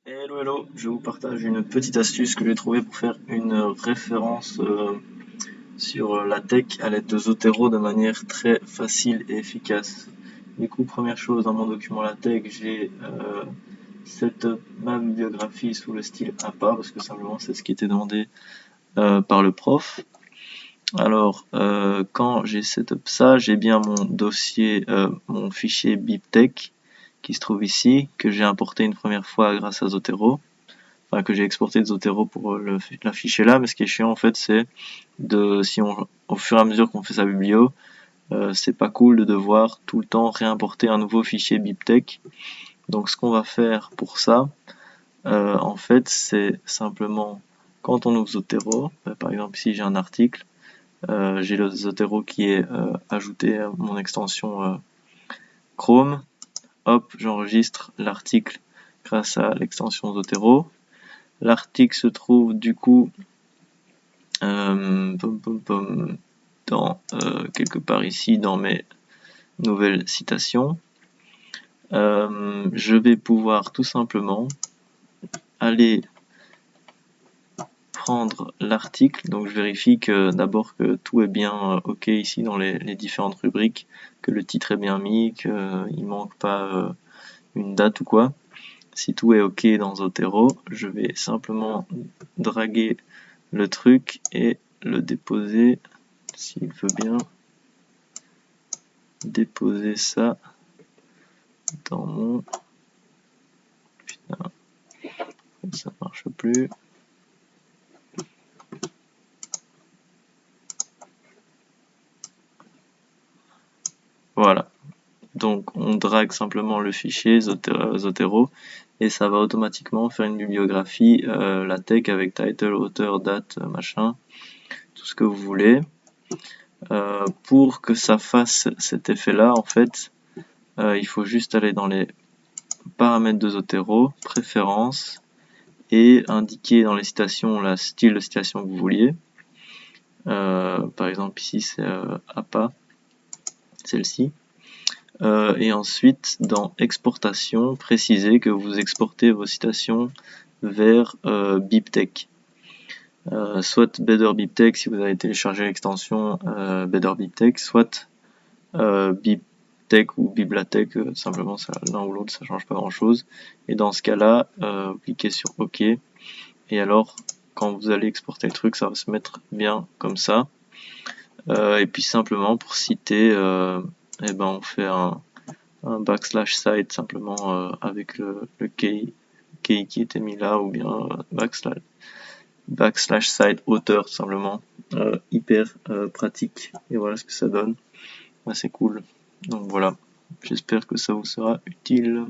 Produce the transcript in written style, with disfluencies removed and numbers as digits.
Hello, hello, je vous partage une petite astuce que j'ai trouvée pour faire une référence sur la tech à l'aide de Zotero de manière très facile et efficace. Du coup, première chose, dans mon document la tech, j'ai setup ma bibliographie sous le style APA parce que simplement c'est ce qui était demandé par le prof. Alors, quand j'ai setup ça, j'ai bien mon dossier, mon fichier BibTeX qui se trouve ici, que j'ai importé une première fois grâce à Zotero. Enfin, que j'ai exporté de Zotero pour l'afficher là, mais ce qui est chiant en fait c'est si on au fur et à mesure qu'on fait sa biblio, c'est pas cool de devoir tout le temps réimporter un nouveau fichier BibTeX. Donc ce qu'on va faire pour ça, en fait c'est simplement quand on ouvre Zotero, par exemple ici j'ai un article, j'ai le Zotero qui est ajouté à mon extension Chrome, hop j'enregistre l'article grâce à l'extension Zotero. L'article se trouve du coup dans quelque part ici dans mes nouvelles citations. Je vais pouvoir tout simplement aller prendre l'article, donc je vérifie que d'abord que tout est bien ok ici dans les différentes rubriques, que le titre est bien mis, qu'il manque pas une date ou quoi. Si tout est ok dans Zotero, je vais simplement draguer le truc et le déposer, s'il veut bien déposer ça dans mon... Putain, ça marche plus. Voilà. Donc on drague simplement le fichier Zotero et ça va automatiquement faire une bibliographie LaTeX avec title, auteur, date, machin, tout ce que vous voulez. Pour que ça fasse cet effet-là, en fait, il faut juste aller dans les paramètres de Zotero, préférences, et indiquer dans les citations le style de citation que vous vouliez. Par exemple ici c'est APA, celle-ci. Et ensuite dans exportation, précisez que vous exportez vos citations vers BibTeX. Soit Better BibTeX si vous avez téléchargé l'extension Better BibTeX, soit BibTeX ou BibLaTeX, simplement l'un ou l'autre, ça change pas grand chose. Et dans ce cas-là, vous cliquez sur OK. Et alors, quand vous allez exporter le truc, ça va se mettre bien comme ça. Et puis simplement pour citer, eh ben on fait un backslash site simplement avec le key qui était mis là, ou bien backslash site auteur simplement, hyper pratique. Et voilà ce que ça donne. C'est cool. Donc voilà, j'espère que ça vous sera utile.